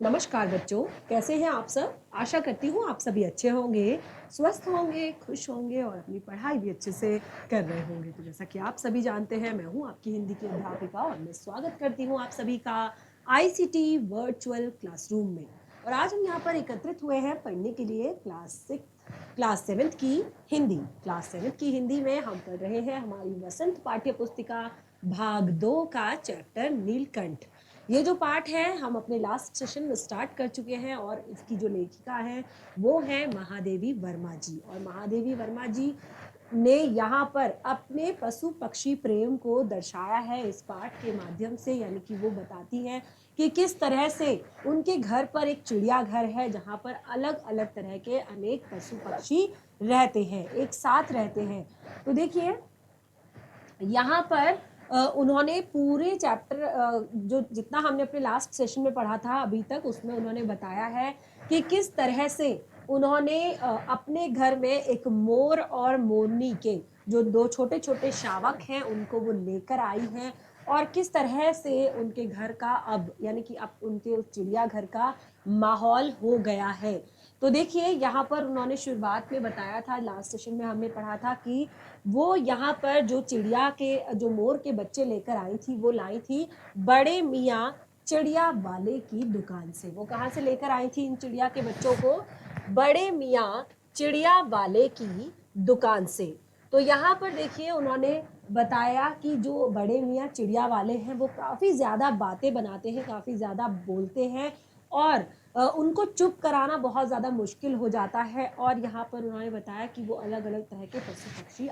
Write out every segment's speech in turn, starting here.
नमस्कार बच्चों, कैसे हैं आप सब? आशा करती हूँ आप सभी अच्छे होंगे, स्वस्थ होंगे, खुश होंगे और अपनी पढ़ाई भी अच्छे से कर रहे होंगे। तो जैसा कि आप सभी जानते हैं, मैं हूँ आपकी हिंदी की अध्यापिका और मैं स्वागत करती हूँ आप सभी का आईसीटी वर्चुअल क्लासरूम में। और आज हम यहाँ पर एकत्रित हुए हैं पढ़ने के लिए क्लास सेवेंथ की हिंदी। क्लास सेवेंथ की हिंदी में हम पढ़ रहे हैं हमारी वसंत पाठ्य पुस्तिका भाग 2 का चैप्टर नीलकंठ। ये जो पाठ है हम अपने लास्ट सेशन में स्टार्ट कर चुके हैं और इसकी जो लेखिका है वो है महादेवी वर्मा जी। और महादेवी वर्मा जी ने यहाँ पर अपने पशु पक्षी प्रेम को दर्शाया है इस पाठ के माध्यम से, यानी कि वो बताती हैं कि किस तरह से उनके घर पर एक चिड़ियाघर है जहाँ पर अलग अलग तरह के अनेक पशु पक्षी रहते हैं, एक साथ रहते हैं। तो देखिए यहाँ पर उन्होंने पूरे चैप्टर जो जितना हमने अपने लास्ट सेशन में पढ़ा था अभी तक, उसमें उन्होंने बताया है कि किस तरह से उन्होंने अपने घर में एक मोर और मोरनी के जो दो छोटे छोटे शावक हैं उनको वो लेकर आई हैं और किस तरह से उनके घर का अब यानी कि अब उनके उस चिड़ियाघर का माहौल हो गया है। तो देखिए यहाँ पर उन्होंने शुरुआत में बताया था, लास्ट सेशन में हमने पढ़ा था कि वो यहाँ पर जो चिड़िया के जो मोर के बच्चे लेकर आई थी वो लाई थी बड़े मियाँ चिड़िया वाले की दुकान से। वो कहाँ से लेकर आई थी इन चिड़िया के बच्चों को? बड़े मियाँ चिड़िया वाले की दुकान से। तो यहाँ पर देखिए उन्होंने बताया कि जो बड़े मियाँ चिड़िया वाले हैं वो काफ़ी ज़्यादा बातें बनाते हैं, काफ़ी ज़्यादा बोलते हैं और उनको चुप कराना बहुत ज़्यादा मुश्किल हो जाता है। और यहाँ पर उन्होंने बताया कि वो अलग अलग तरह के पशु पक्षी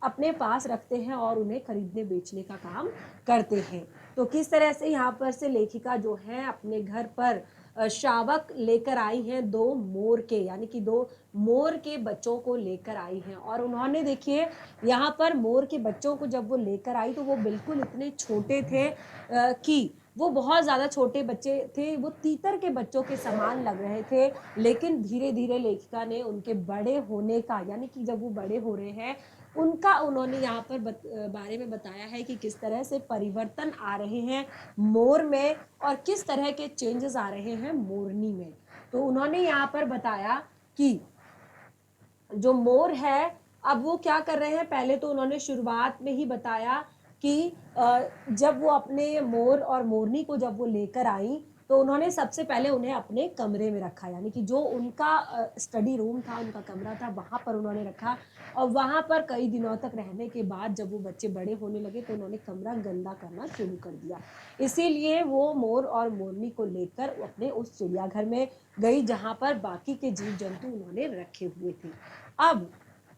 अपने पास रखते हैं और उन्हें खरीदने बेचने का काम करते हैं। तो किस तरह से यहाँ पर से लेखिका जो है अपने घर पर शावक लेकर आई हैं दो मोर के, यानी कि दो मोर के बच्चों को लेकर आई हैं। और उन्होंने देखिए यहाँ पर मोर के बच्चों को जब वो लेकर आई तो वो बिल्कुल इतने छोटे थे कि वो बहुत ज़्यादा छोटे बच्चे थे, वो तीतर के बच्चों के समान लग रहे थे। लेकिन धीरे धीरे लेखिका ने उनके बड़े होने का, यानी कि जब वो बड़े हो रहे हैं उनका उन्होंने यहाँ पर बारे में बताया है कि किस तरह से परिवर्तन आ रहे हैं मोर में और किस तरह के चेंजेस आ रहे हैं मोरनी में। तो उन्होंने यहाँ पर बताया कि जो मोर है अब वो क्या कर रहे हैं, पहले तो उन्होंने शुरुआत में ही बताया कि जब वो अपने मोर और मोरनी को जब वो लेकर आई तो उन्होंने सबसे पहले उन्हें अपने कमरे में रखा, यानी कि जो उनका स्टडी रूम था, उनका कमरा था, वहाँ पर उन्होंने रखा। और वहाँ पर कई दिनों तक रहने के बाद जब वो बच्चे बड़े होने लगे तो उन्होंने कमरा गंदा करना शुरू कर दिया। इसीलिए वो मोर और मोरनी को लेकर अपने उस चिड़ियाघर में गई जहाँ पर बाकी के जीव जंतु उन्होंने रखे हुए थे। अब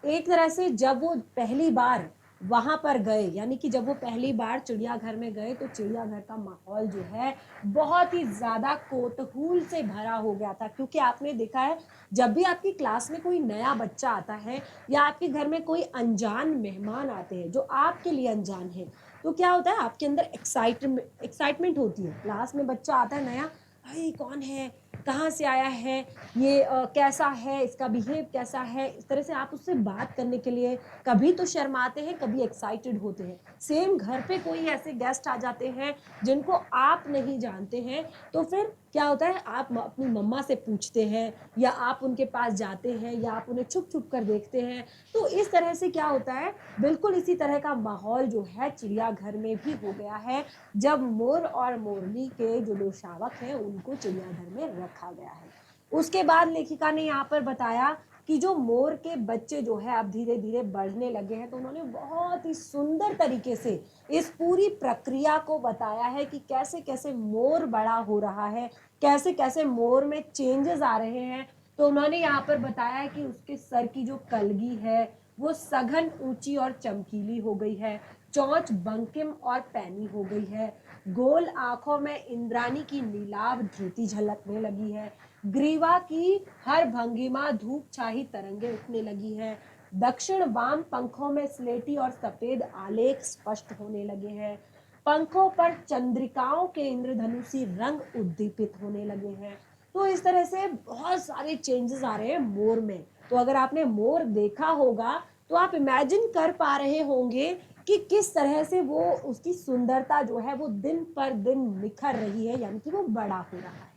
एक तरह से जब वो पहली बार वहां पर गए, यानी कि जब वो पहली बार चिड़ियाघर में गए तो चिड़ियाघर का माहौल जो है बहुत ही ज्यादा कोतूहल से भरा हो गया था। क्योंकि आपने देखा है जब भी आपकी क्लास में कोई नया बच्चा आता है या आपके घर में कोई अनजान मेहमान आते हैं जो आपके लिए अनजान है, तो क्या होता है आपके अंदर एक्साइटमेंट होती है। क्लास में बच्चा आता है नया, भाई कौन है, कहाँ से आया है, ये कैसा है, इसका बिहेव कैसा है, इस तरह से आप उससे बात करने के लिए कभी तो शर्माते हैं, कभी एक्साइटेड होते हैं। सेम घर पे कोई ऐसे गेस्ट आ जाते हैं जिनको आप नहीं जानते हैं, तो फिर क्या होता है आप अपनी मम्मा से पूछते हैं या आप उनके पास जाते हैं या आप उन्हें छुप छुप कर देखते हैं। तो इस तरह से क्या होता है, बिल्कुल इसी तरह का माहौल जो है चिड़ियाघर में भी हो गया है जब मोर और मोरनी के जो दो शावक हैं उनको चिड़ियाघर में रखा गया है। उसके बाद लेखिका ने यहाँ पर बताया कि जो मोर के बच्चे जो है अब धीरे धीरे बढ़ने लगे हैं, तो उन्होंने बहुत ही सुंदर तरीके से इस पूरी प्रक्रिया को बताया है कि कैसे कैसे मोर बड़ा हो रहा है, कैसे कैसे मोर में चेंजेस आ रहे हैं। तो उन्होंने यहाँ पर बताया है कि उसके सर की जो कलगी है वो सघन ऊंची और चमकीली हो गई है, चोंच बंकिम और पैनी हो गई है, गोल आंखों में इंद्राणी की नीलाभ धृति झलकने लगी है, ग्रीवा की हर भंगिमा धूप छाही तरंगे उठने लगी है, दक्षिण वाम पंखों में स्लेटी और सफेद आलेख स्पष्ट होने लगे हैं, पंखों पर चंद्रिकाओं के इंद्रधनुषी रंग उद्दीपित होने लगे हैं। तो इस तरह से बहुत सारे चेंजेस आ रहे हैं मोर में। तो अगर आपने मोर देखा होगा तो आप इमेजिन कर पा रहे होंगे कि किस तरह से वो उसकी सुंदरता जो है वो दिन पर दिन निखर रही है, यानी कि वो बड़ा हो रहा है।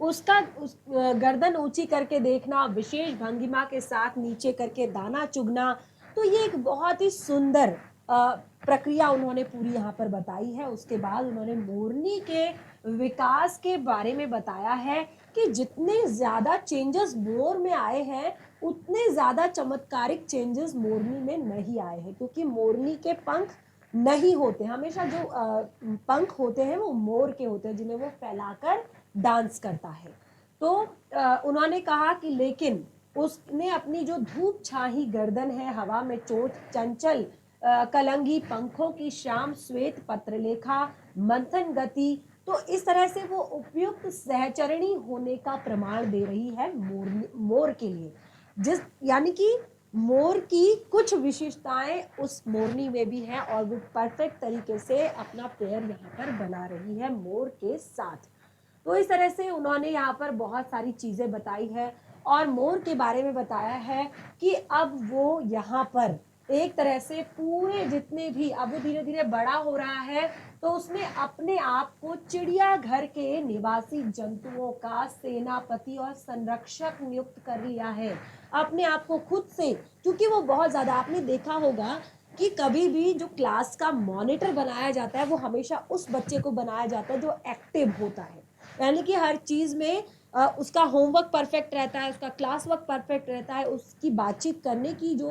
उसका गर्दन ऊंची करके देखना, विशेष भंगिमा के साथ नीचे करके दाना चुगना, तो ये एक बहुत ही सुंदर प्रक्रिया उन्होंने पूरी यहाँ पर बताई है। उसके बाद उन्होंने मोरनी के विकास के बारे में बताया है कि जितने ज्यादा चेंजेस मोर में आए हैं उतने ज्यादा चमत्कारिक चेंजेस मोरनी में नहीं आए हैं, क्योंकि मोरनी के पंख नहीं होते, हमेशा जो पंख होते हैं वो मोर के होते हैं जिन्हें वो फैलाकर डांस करता है। तो उन्होंने कहा कि लेकिन उसने अपनी जो धूप छाही गर्दन है, हवा में चोट चंचल कलंगी पंखों की श्याम श्वेत पत्रलेखा मंथन गति, तो इस तरह से वो उपयुक्त सहचरणी होने का प्रमाण दे रही है मोर के लिए। जिस यानी कि मोर की कुछ विशेषताएं उस मोरनी में भी है और वो परफेक्ट तरीके से अपना पेयर यहाँ पर बना रही है मोर के साथ। तो इस तरह से उन्होंने यहाँ पर बहुत सारी चीजें बताई है और मोर के बारे में बताया है कि अब वो यहाँ पर एक तरह से पूरे जितने भी, अब वो धीरे धीरे बड़ा हो रहा है, तो उसने अपने आप को चिड़ियाघर के निवासी जंतुओं का सेनापति और संरक्षक नियुक्त कर लिया है अपने आप को खुद से। क्योंकि वो बहुत ज्यादा, आपने देखा होगा कि कभी भी जो क्लास का मॉनिटर बनाया जाता है वो हमेशा उस बच्चे को बनाया जाता है जो एक्टिव होता है, यानी कि हर चीज में उसका होमवर्क परफेक्ट रहता है, उसका क्लास वर्क परफेक्ट रहता है, उसकी बातचीत करने की जो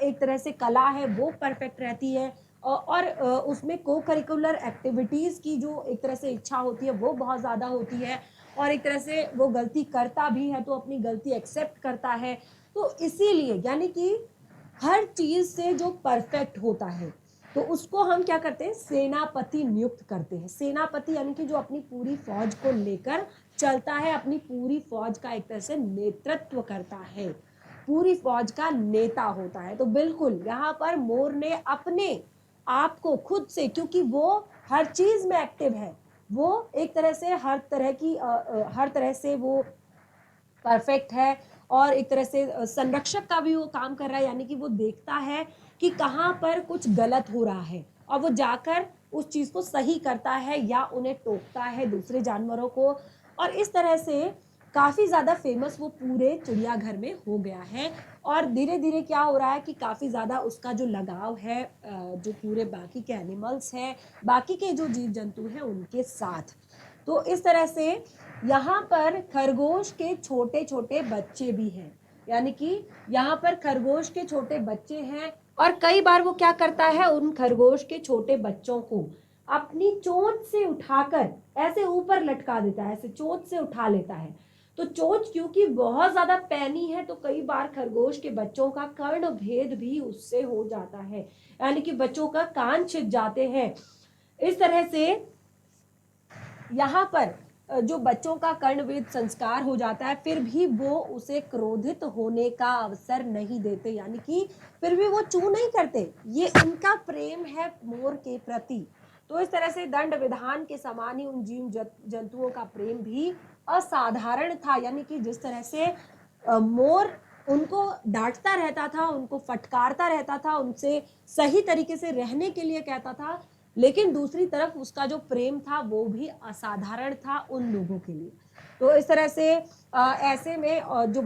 एक तरह से कला है वो परफेक्ट रहती है, और उसमें को करिकुलर एक्टिविटीज की जो एक तरह से इच्छा होती है वो बहुत ज्यादा होती है, और एक तरह से वो गलती करता भी है तो अपनी गलती एक्सेप्ट करता है। तो इसीलिए यानी कि हर चीज से जो परफेक्ट होता है तो उसको हम क्या करते हैं, सेनापति नियुक्त करते हैं। सेनापति यानी कि जो अपनी पूरी फौज को लेकर चलता है, अपनी पूरी फौज का एक तरह से नेतृत्व करता है, पूरी फौज का नेता होता है। तो बिल्कुल यहाँ पर मोर ने अपने आप को खुद से, क्योंकि वो हर चीज में एक्टिव है, वो एक तरह से हर तरह से वो परफेक्ट है, और एक तरह से संरक्षक का भी वो काम कर रहा है, यानी कि वो देखता है कि कहाँ पर कुछ गलत हो रहा है और वो जाकर उस चीज को सही करता है या उन्हें टोकता है दूसरे जानवरों को। और इस तरह से काफी ज्यादा फेमस वो पूरे चिड़ियाघर में हो गया है, और धीरे धीरे क्या हो रहा है कि काफी ज्यादा उसका जो लगाव है जो पूरे बाकी के एनिमल्स हैं, बाकी के जो जीव जंतु हैं उनके साथ। तो इस तरह से यहाँ पर खरगोश के छोटे छोटे बच्चे भी हैं, यानी कि यहाँ पर खरगोश के छोटे बच्चे हैं, और कई बार वो क्या करता है, उन खरगोश के छोटे बच्चों को अपनी चोंच से उठाकर ऐसे ऊपर लटका देता है, ऐसे चोंच से उठा लेता है। तो चोंच क्योंकि बहुत ज्यादा पैनी है तो कई बार खरगोश के बच्चों का कर्ण भेद भी उससे हो जाता है, यानी कि बच्चों का कान छिद जाते हैं। इस तरह से यहाँ पर जो बच्चों का कर्णवेद संस्कार हो जाता है, फिर भी वो उसे क्रोधित होने का अवसर नहीं देते, यानी कि फिर भी वो चू नहीं करते, ये उनका प्रेम है मोर के प्रति। तो इस तरह से दंड विधान के समान ही उन जीव जंतुओं का प्रेम भी असाधारण था, यानी कि जिस तरह से मोर उनको डांटता रहता था, उनको फटकारता रहता था, उनसे सही तरीके से रहने के लिए कहता था, लेकिन दूसरी तरफ उसका जो प्रेम था वो भी असाधारण था उन लोगों के लिए। तो इस तरह से ऐसे में जो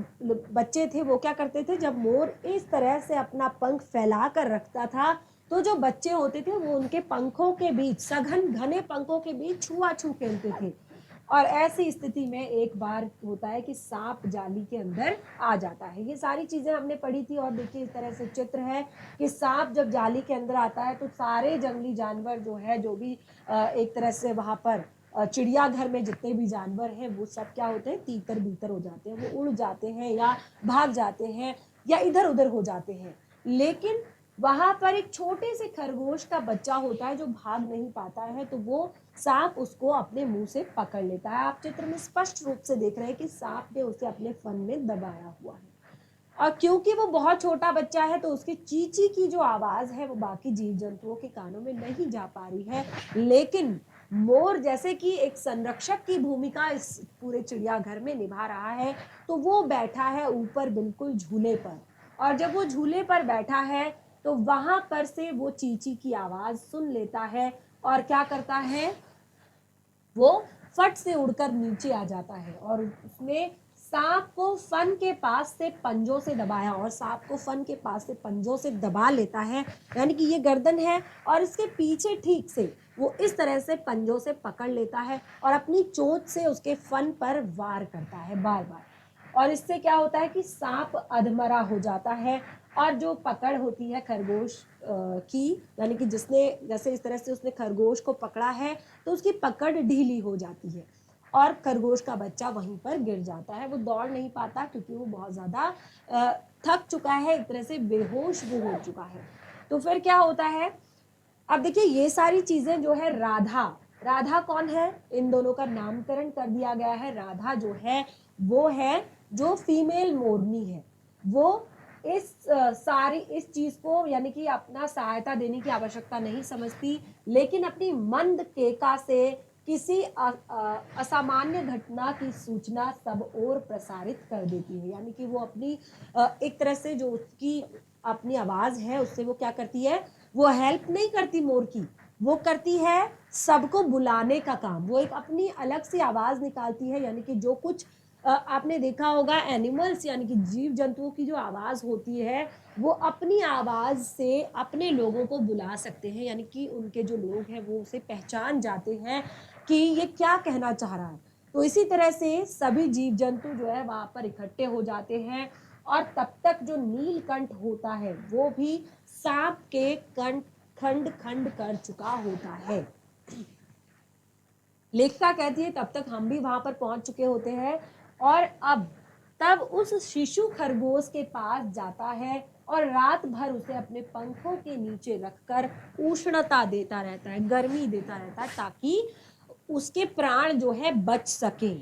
बच्चे थे वो क्या करते थे, जब मोर इस तरह से अपना पंख फैला कर रखता था तो जो बच्चे होते थे वो उनके पंखों के बीच, सघन घने पंखों के बीच छुआछू खेलते थे। और ऐसी स्थिति में एक बार होता है कि सांप जाली के अंदर आ जाता है। ये सारी चीजें हमने पढ़ी थी, और देखिए इस तरह से चित्र है कि सांप जब जाली के अंदर आता है तो सारे जंगली जानवर जो है, जो भी एक तरह से वहां पर चिड़ियाघर में जितने भी जानवर हैं वो सब क्या होते हैं, तीतर बीतर हो जाते हैं, वो उड़ जाते हैं या भाग जाते हैं या इधर उधर हो जाते हैं। लेकिन वहां पर एक छोटे से खरगोश का बच्चा होता है जो भाग नहीं पाता है, तो वो सांप उसको अपने मुंह से पकड़ लेता है। आप चित्र में स्पष्ट रूप से देख रहे हैं कि सांप ने उसे अपने फन में दबाया हुआ है, और क्योंकि वो बहुत छोटा बच्चा है तो उसकी चींची की जो आवाज है वो बाकी जीव जंतुओं के कानों में नहीं जा पा रही है। लेकिन मोर जैसे कि एक संरक्षक की भूमिका इस पूरे चिड़ियाघर में निभा रहा है, तो वो बैठा है ऊपर बिल्कुल झूले पर, और जब वो झूले पर बैठा है तो वहां पर से वो चींची की आवाज सुन लेता है और क्या करता है, वो फट से उड़कर नीचे आ जाता है और उसने सांप को फन के पास से पंजों से दबाया और सांप को फन के पास से पंजों से दबा लेता है, यानी कि ये गर्दन है और इसके पीछे ठीक से वो इस तरह से पंजों से पकड़ लेता है और अपनी चोंच से उसके फन पर वार करता है बार बार। और इससे क्या होता है कि सांप अधमरा हो जाता है और जो पकड़ होती है खरगोश की, यानी कि जिसने जैसे इस तरह से उसने खरगोश को पकड़ा है तो उसकी पकड़ ढीली हो जाती है और खरगोश का बच्चा वहीं पर गिर जाता है। वो दौड़ नहीं पाता क्योंकि वो बहुत ज़्यादा थक चुका है, एक तरह से बेहोश वो हो चुका है। तो फिर क्या होता है, अब देखिए ये सारी चीज़ें जो है राधा, राधा कौन है, इन दोनों का नामकरण कर दिया गया है। राधा जो है वो है जो फीमेल मोरनी है, वो इस सारी इस चीज को यानी कि अपना सहायता देने की आवश्यकता नहीं समझती, लेकिन अपनी मंद केका से किसी असामान्य घटना की सूचना सब ओर प्रसारित कर देती है। यानी कि वो अपनी एक तरह से जो उसकी अपनी आवाज है उससे वो क्या करती है, वो हेल्प नहीं करती मोर की, वो करती है सबको बुलाने का काम। वो एक अपनी अलग सी आवाज निकालती है, यानी कि जो कुछ आपने देखा होगा एनिमल्स यानी कि जीव जंतुओं की जो आवाज होती है वो अपनी आवाज से अपने लोगों को बुला सकते हैं, यानी कि उनके जो लोग हैं वो उसे पहचान जाते हैं कि ये क्या कहना चाह रहा है। तो इसी तरह से सभी जीव जंतु जो है वहां पर इकट्ठे हो जाते हैं और तब तक जो नीलकंठ होता है वो भी सांप के कंठ खंड खंड कर चुका होता है। लेखिका कहती है तब तक हम भी वहां पर पहुंच चुके होते हैं और अब तब उस शिशु खरगोश के पास जाता है और रात भर उसे अपने पंखों के नीचे रखकर उष्णता देता रहता है, गर्मी देता रहता है ताकि उसके प्राण जो है बच सके।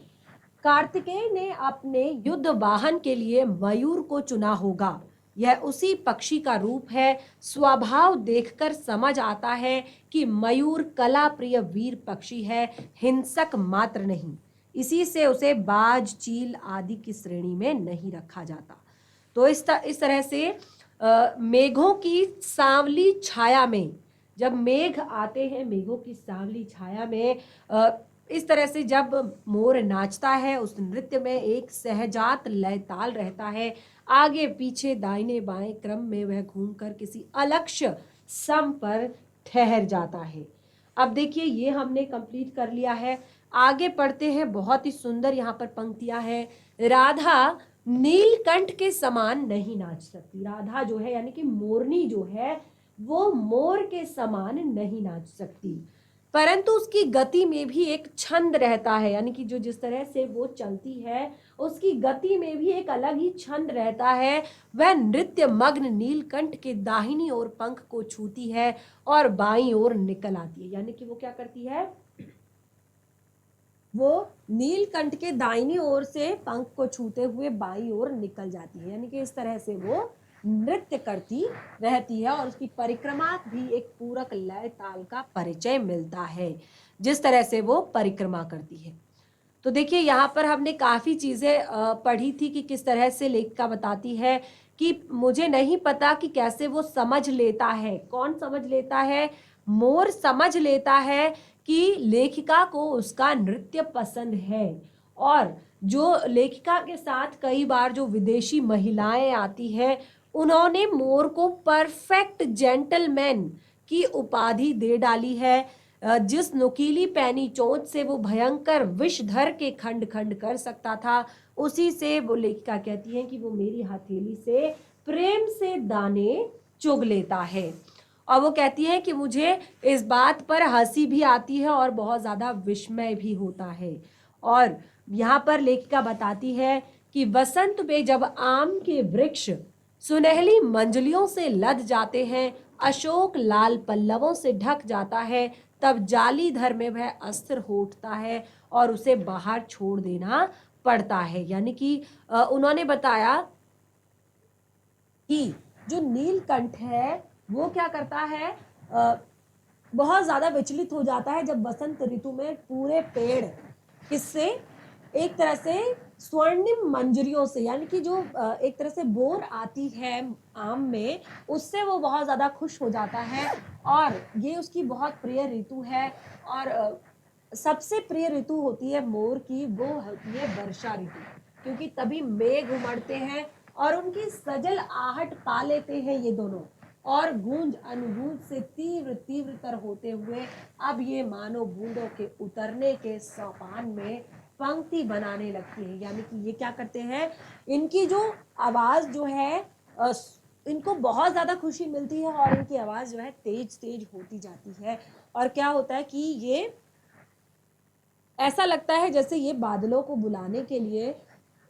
कार्तिकेय ने अपने युद्ध वाहन के लिए मयूर को चुना होगा। यह उसी पक्षी का रूप है। स्वभाव देखकर समझ आता है कि मयूर कला प्रिय वीर पक्षी है, हिंसक मात्र नहीं। इसी से उसे बाज, चील आदि की श्रेणी में नहीं रखा जाता। तो इस तरह से मेघों की सांवली छाया में, जब मेघ आते हैं मेघों की सांवली छाया में, इस तरह से जब मोर नाचता है उस नृत्य में एक सहजात लय ताल रहता है। आगे पीछे दाहिने बाएं क्रम में वह घूमकर किसी अलक्ष्य सम पर ठहर जाता है। अब देखिए ये हमने कंप्लीट कर लिया है। आगे पढ़ते हैं, बहुत ही सुंदर यहाँ पर पंक्तियां हैं। राधा नीलकंठ के समान नहीं नाच सकती। राधा जो है यानी कि मोरनी जो है वो मोर के समान नहीं नाच सकती, परंतु उसकी गति में भी एक छंद रहता है, यानी कि जो जिस तरह से वो चलती है उसकी गति में भी एक अलग ही छंद रहता है। वह नृत्य मग्न नीलकंठ के दाहिनी ओर पंख को छूती है और बाईं ओर निकल आती है। यानी कि वो क्या करती है, वो नीलकंठ के दाहिनी ओर से पंख को छूते हुए बाईं ओर निकल जाती है। यानी कि इस तरह से वो नृत्य करती रहती है और उसकी परिक्रमा भी एक पूरक लय ताल का परिचय मिलता है जिस तरह से वो परिक्रमा करती है। तो देखिए यहाँ पर हमने काफी चीजें पढ़ी थी कि किस तरह से लेखिका बताती है कि मुझे नहीं पता कि कैसे वो समझ लेता है। कौन समझ लेता है? मोर समझ लेता है कि लेखिका को उसका नृत्य पसंद है। और जो लेखिका के साथ कई बार जो विदेशी महिलाएं आती हैं उन्होंने मोर को परफेक्ट जेंटलमैन की उपाधि दे डाली है। जिस नुकीली पैनी चोंच से वो भयंकर विषधर के खंड खंड कर सकता था, उसी से वो लेखिका कहती है कि वो मेरी हथेली से प्रेम से दाने चुग लेता है। और वो कहती है कि मुझे इस बात पर हंसी भी आती है और बहुत ज्यादा विस्मय भी होता है। और यहाँ पर लेखिका बताती है कि वसंत में जब आम के वृक्ष सुनहली मंजलियों से लद जाते हैं, अशोक लाल पल्लवों से ढक जाता है, तब जालीधर में वह अस्थिर हो उठता है और उसे बाहर छोड़ देना पड़ता है। यानी कि उन्होंने बताया कि जो नीलकंठ है वो क्या करता है, बहुत ज्यादा विचलित हो जाता है जब बसंत ऋतु में पूरे पेड़ किससे एक तरह से स्वर्णिम मंजरियों से, यानी कि जो एक तरह से बोर आती है आम में, उससे वो बहुत ज़्यादा खुश हो जाता है और ये उसकी बहुत प्रिय ऋतु है। और सबसे प्रिय ऋतु होती है मोर की, वो होती है वर्षा ऋतु, क्योंकि तभी मेघ उमड़ते हैं और उनकी सजल आहट पा लेते हैं ये दोनों, और गूंज अनुगूंज से तीव्र तीव्रतर होते हुए अब ये मानो बूंदों के उतरने के सोपान में पंक्ति बनाने लगती है। यानी कि ये क्या करते हैं, इनकी जो आवाज जो है इनको बहुत ज्यादा खुशी मिलती है और इनकी आवाज जो है तेज तेज होती जाती है। और क्या होता है कि ये ऐसा लगता है जैसे ये बादलों को बुलाने के लिए,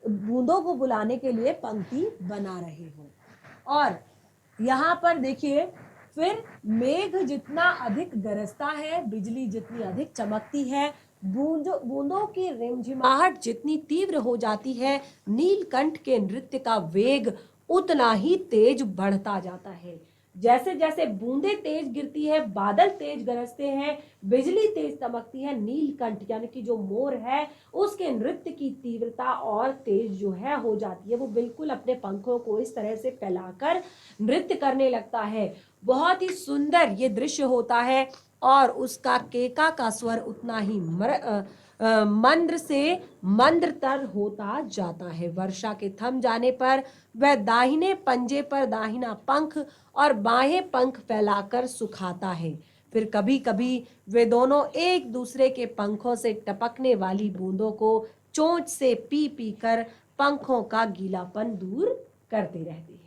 बूंदों को बुलाने के लिए पंक्ति बना रहे हो। और यहाँ पर देखिए, फिर मेघ जितना अधिक गरजता है, बिजली जितनी अधिक चमकती है, बूंदों की रिमझिमाहट जितनी तीव्र हो जाती है, नीलकंठ के नृत्य का वेग उतना ही तेज बढ़ता जाता है। जैसे जैसे बूंदें तेज गिरती है, बादल तेज गरजते हैं, बिजली तेज चमकती है, नीलकंठ यानी कि जो मोर है उसके नृत्य की तीव्रता और तेज जो है हो जाती है। वो बिल्कुल अपने पंखों को इस तरह से फैलाकर नृत्य करने लगता है। बहुत ही सुंदर ये दृश्य होता है और उसका केका का स्वर उतना ही मंद्र से मंद्रतर होता जाता है। वर्षा के थम जाने पर वह दाहिने पंजे पर दाहिना पंख और बाएं पंख फैलाकर सुखाता है। फिर कभी कभी वे दोनों एक दूसरे के पंखों से टपकने वाली बूंदों को चोंच से पी पी कर पंखों का गीलापन दूर करते रहते हैं।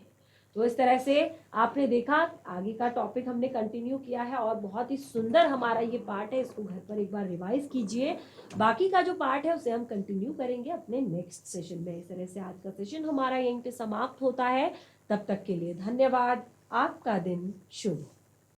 तो इस तरह से आपने देखा, आगे का टॉपिक हमने कंटिन्यू किया है और बहुत ही सुंदर हमारा ये पार्ट है। इसको घर पर एक बार रिवाइज कीजिए। बाकी का जो पार्ट है उसे हम कंटिन्यू करेंगे अपने नेक्स्ट सेशन में। इस तरह से आज का सेशन हमारा यहीं पे समाप्त होता है। तब तक के लिए धन्यवाद। आपका दिन शुभ।